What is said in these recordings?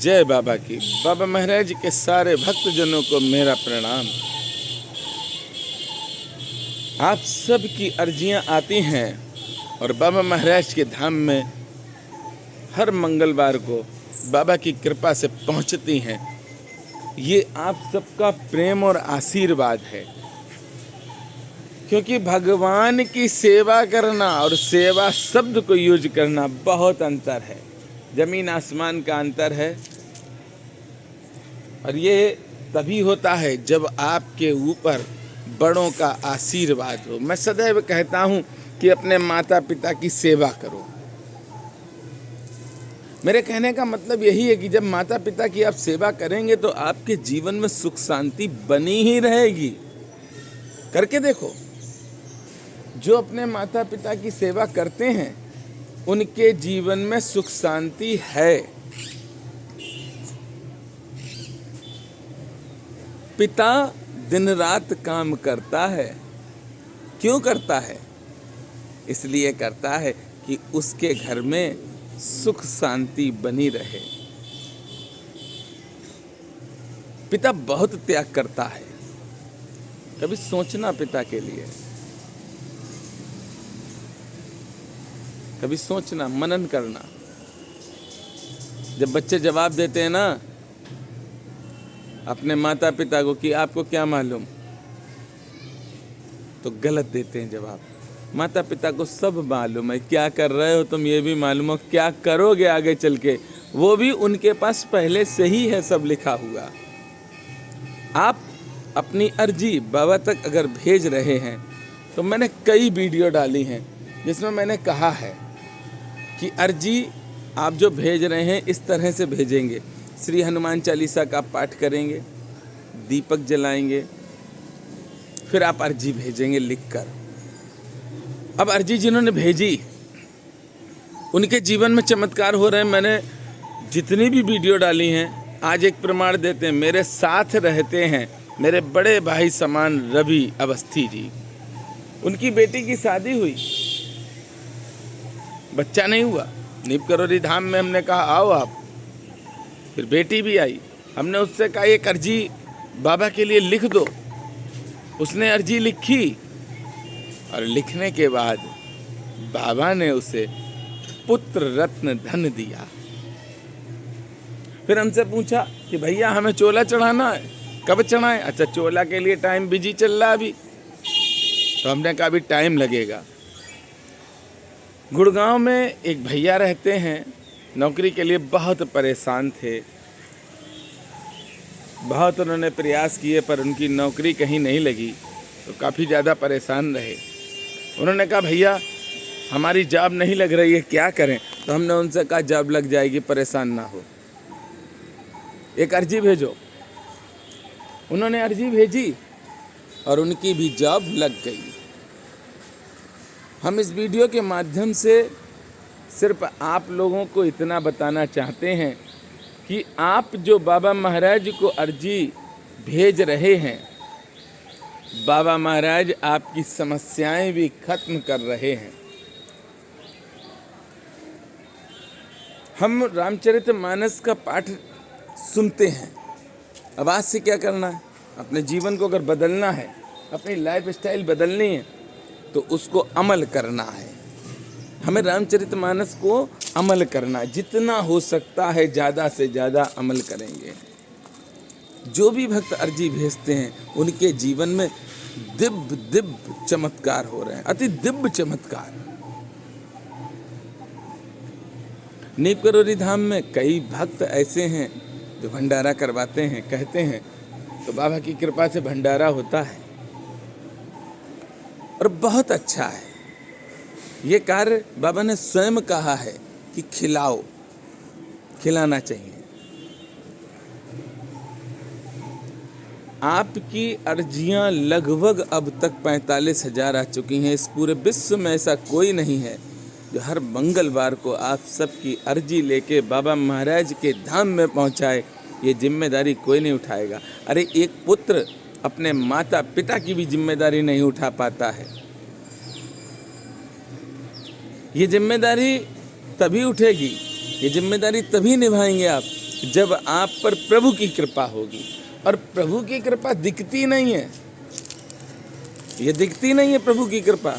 जय बाबा की। बाबा महाराज के सारे भक्तजनों को मेरा प्रणाम। आप सब की अर्जियां आती हैं और बाबा महाराज के धाम में हर मंगलवार को बाबा की कृपा से पहुंचती हैं। ये आप सबका प्रेम और आशीर्वाद है, क्योंकि भगवान की सेवा करना और सेवा शब्द को यूज करना बहुत अंतर है, जमीन आसमान का अंतर है। और ये तभी होता है जब आपके ऊपर बड़ों का आशीर्वाद हो। मैं सदैव कहता हूँ कि अपने माता पिता की सेवा करो। मेरे कहने का मतलब यही है कि जब माता पिता की आप सेवा करेंगे तो आपके जीवन में सुख शांति बनी ही रहेगी। करके देखो, जो अपने माता पिता की सेवा करते हैं उनके जीवन में सुख शांति है। पिता दिन रात काम करता है। क्यों करता है? इसलिए करता है कि उसके घर में सुख शांति बनी रहे। पिता बहुत त्याग करता है। कभी सोचना पिता के लिए, कभी सोचना, मनन करना। जब बच्चे जवाब देते हैं ना अपने माता पिता को कि आपको क्या मालूम, तो गलत देते हैं जवाब। माता पिता को सब मालूम है, क्या कर रहे हो तुम ये भी मालूम हो, क्या करोगे आगे चल के वो भी उनके पास पहले से ही है, सब लिखा हुआ। आप अपनी अर्जी बाबा तक अगर भेज रहे हैं तो मैंने कई वीडियो डाली हैं जिसमें मैंने कहा है कि अर्जी आप जो भेज रहे हैं इस तरह से भेजेंगे। श्री हनुमान चालीसा का पाठ करेंगे, दीपक जलाएंगे, फिर आप अर्जी भेजेंगे लिखकर। अब अर्जी जिन्होंने भेजी उनके जीवन में चमत्कार हो रहे हैं। मैंने जितनी भी वीडियो डाली हैं आज एक प्रमाण देते हैं। मेरे साथ रहते हैं मेरे बड़े भाई समान रवि अवस्थी जी। उनकी बेटी की शादी हुई, बच्चा नहीं हुआ। नीप करोरी धाम में हमने कहा आओ आप, फिर बेटी भी आई। हमने उससे कहा एक अर्जी बाबा के लिए लिख दो। उसने अर्जी लिखी और लिखने के बाद बाबा ने उसे पुत्र रत्न धन दिया। फिर हमसे पूछा कि भैया हमें चोला चढ़ाना है, कब चढ़ाएं? अच्छा, चोला के लिए टाइम बिजी चल रहा अभी, तो हमने कहा अभी टाइम लगेगा। गुड़गांव में एक भैया रहते हैं, नौकरी के लिए बहुत परेशान थे। बहुत उन्होंने प्रयास किए पर उनकी नौकरी कहीं नहीं लगी, तो काफ़ी ज़्यादा परेशान रहे। उन्होंने कहा भैया हमारी जॉब नहीं लग रही है, क्या करें? तो हमने उनसे कहा जॉब लग जाएगी, परेशान ना हो, एक अर्जी भेजो। उन्होंने अर्जी भेजी और उनकी भी जॉब लग गई। हम इस वीडियो के माध्यम से सिर्फ आप लोगों को इतना बताना चाहते हैं कि आप जो बाबा महाराज को अर्जी भेज रहे हैं, बाबा महाराज आपकी समस्याएं भी खत्म कर रहे हैं। हम रामचरितमानस का पाठ सुनते हैं। अब आज से क्या करना है? अपने जीवन को अगर बदलना है, अपनी लाइफ स्टाइल बदलनी है तो उसको अमल करना है। हमें रामचरितमानस को अमल करना है। जितना हो सकता है ज़्यादा से ज़्यादा अमल करेंगे। जो भी भक्त अर्जी भेजते हैं उनके जीवन में दिव्य चमत्कार हो रहे हैं, अति दिव्य चमत्कार। नीप करोरी धाम में कई भक्त ऐसे हैं जो भंडारा करवाते हैं, कहते हैं तो बाबा की कृपा से भंडारा होता है और बहुत अच्छा है। ये कार्य बाबा ने स्वयं कहा है कि खिलाओ, खिलाना चाहिए। आपकी अर्जियां लगभग अब तक 45,000 आ चुकी हैं। इस पूरे विश्व में ऐसा कोई नहीं है जो हर मंगलवार को आप सबकी अर्जी लेके बाबा महाराज के धाम में पहुंचाए। ये जिम्मेदारी कोई नहीं उठाएगा। अरे एक पुत्र अपने माता पिता की भी जिम्मेदारी नहीं उठा पाता है। ये जिम्मेदारी तभी उठेगी, ये जिम्मेदारी तभी निभाएंगे आप जब आप पर प्रभु की कृपा होगी। और प्रभु की कृपा दिखती नहीं है, ये दिखती नहीं है प्रभु की कृपा।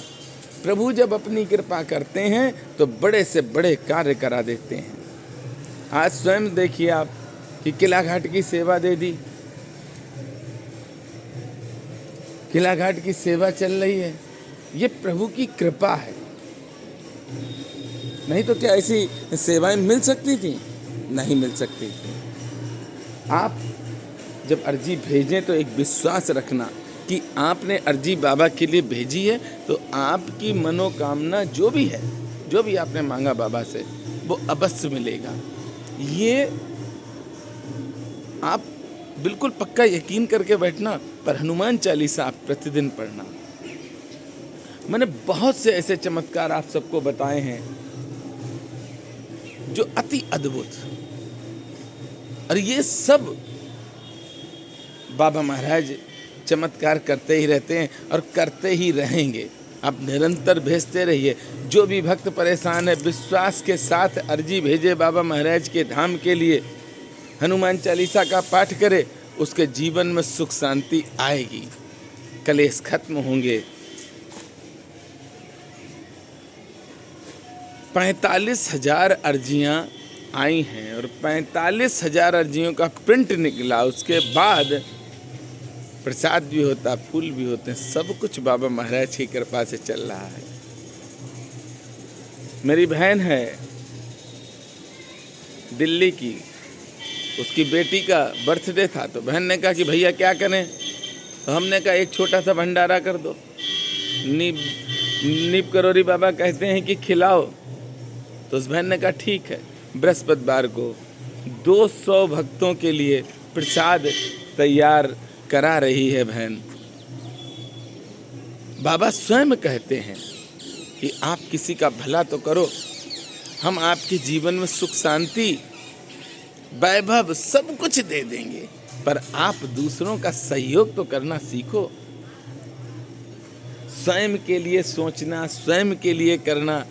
प्रभु जब अपनी कृपा करते हैं तो बड़े से बड़े कार्य करा देते हैं। आज स्वयं देखिए आप कि किला घाट की सेवा दे दी, किला घाट की सेवा चल रही है, ये प्रभु की कृपा है। नहीं तो क्या ऐसी सेवाएं मिल सकती थी? नहीं मिल सकती थी। आप जब अर्जी भेजें तो एक विश्वास रखना कि आपने अर्जी बाबा के लिए भेजी है, तो आपकी मनोकामना जो भी है, जो भी आपने मांगा बाबा से, वो अवश्य मिलेगा। ये आप बिल्कुल पक्का यकीन करके बैठना। पर हनुमान चालीसा आप प्रतिदिन पढ़ना। मैंने बहुत से ऐसे चमत्कार आप सबको बताए हैं जो अति अद्भुत, और ये सब बाबा महाराज चमत्कार करते ही रहते हैं और करते ही रहेंगे। आप निरंतर भेजते रहिए। जो भी भक्त परेशान है, विश्वास के साथ अर्जी भेजे बाबा महाराज के धाम के लिए, हनुमान चालीसा का पाठ करे, उसके जीवन में सुख शांति आएगी, कलेश खत्म होंगे। 45,000 अर्जियां आई हैं और 45,000 अर्जियों का प्रिंट निकला। उसके बाद प्रसाद भी होता, फूल भी होते हैं, सब कुछ बाबा महाराज की कृपा से चल रहा है। मेरी बहन है दिल्ली की, उसकी बेटी का बर्थडे था, तो बहन ने कहा कि भैया क्या करें? तो हमने कहा एक छोटा सा भंडारा कर दो। नीब करोरी बाबा कहते हैं कि खिलाओ। तो उस बहन ने कहा ठीक है। बृहस्पतिवार को 200 भक्तों के लिए प्रसाद तैयार करा रही है बहन। बाबा स्वयं कहते हैं कि आप किसी का भला तो करो, हम आपके जीवन में सुख शांति वैभव सब कुछ दे देंगे, पर आप दूसरों का सहयोग तो करना सीखो। स्वयं के लिए सोचना, स्वयं के लिए करना,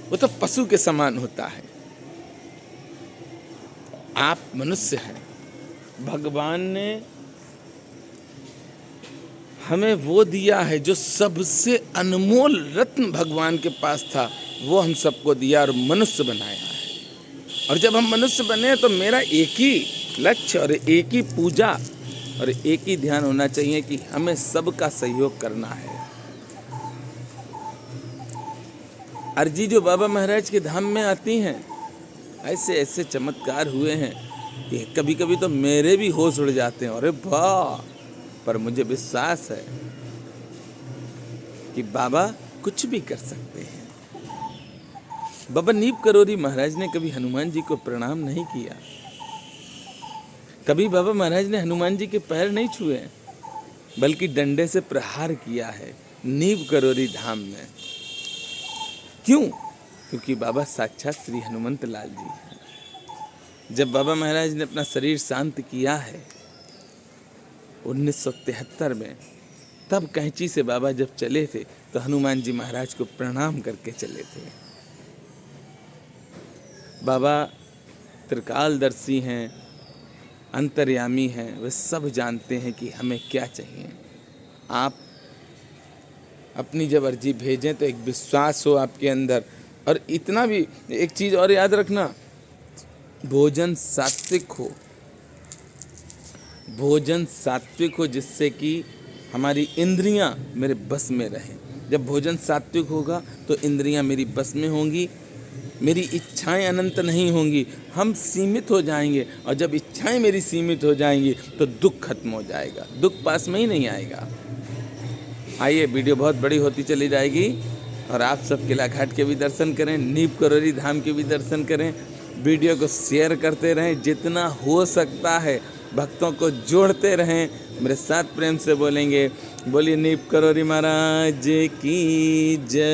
वो तो पशु के समान होता है। आप मनुष्य हैं, भगवान ने हमें वो दिया है जो सबसे अनमोल रत्न भगवान के पास था, वो हम सबको दिया और मनुष्य बनाया है। और जब हम मनुष्य बने तो मेरा एक ही लक्ष्य और एक ही पूजा और एक ही ध्यान होना चाहिए कि हमें सबका सहयोग करना है। अर्जी जो बाबा महाराज के धाम में आती हैं, ऐसे ऐसे चमत्कार हुए हैं कि कभी कभी तो मेरे भी होश उड़ जाते हैं। अरे वाह! पर मुझे विश्वास है कि बाबा कुछ भी कर सकते हैं। बाबा नीब करोरी महाराज ने कभी हनुमान जी को प्रणाम नहीं किया, कभी बाबा महाराज ने हनुमान जी के पैर नहीं छुए, बल्कि डंडे से प्रहार किया है नीब करोरी धाम में। क्यों? क्योंकि बाबा साक्षात श्री हनुमंत लाल जी हैं। जब बाबा महाराज ने अपना शरीर शांत किया है 1973 में, तब कैंची से बाबा जब चले थे तो हनुमान जी महाराज को प्रणाम करके चले थे। बाबा त्रिकालदर्शी हैं, अंतर्यामी हैं, वे सब जानते हैं कि हमें क्या चाहिए। आप अपनी जब अर्जी भेजें तो एक विश्वास हो आपके अंदर। और इतना भी एक चीज़ और याद रखना, भोजन सात्विक हो, भोजन सात्विक हो, जिससे कि हमारी इंद्रियां मेरे बस में रहें। जब भोजन सात्विक होगा तो इंद्रियां मेरी बस में होंगी, मेरी इच्छाएं अनंत नहीं होंगी, हम सीमित हो जाएंगे। और जब इच्छाएं मेरी सीमित हो जाएंगी तो दुख खत्म हो जाएगा, दुख पास में ही नहीं आएगा। आइए, वीडियो बहुत बड़ी होती चली जाएगी और आप सब किला घाट के भी दर्शन करें, नीब करोरी धाम के भी दर्शन करें। वीडियो को शेयर करते रहें, जितना हो सकता है भक्तों को जोड़ते रहें। मेरे साथ प्रेम से बोलेंगे, बोलिए नीब करोरी महाराज की जय।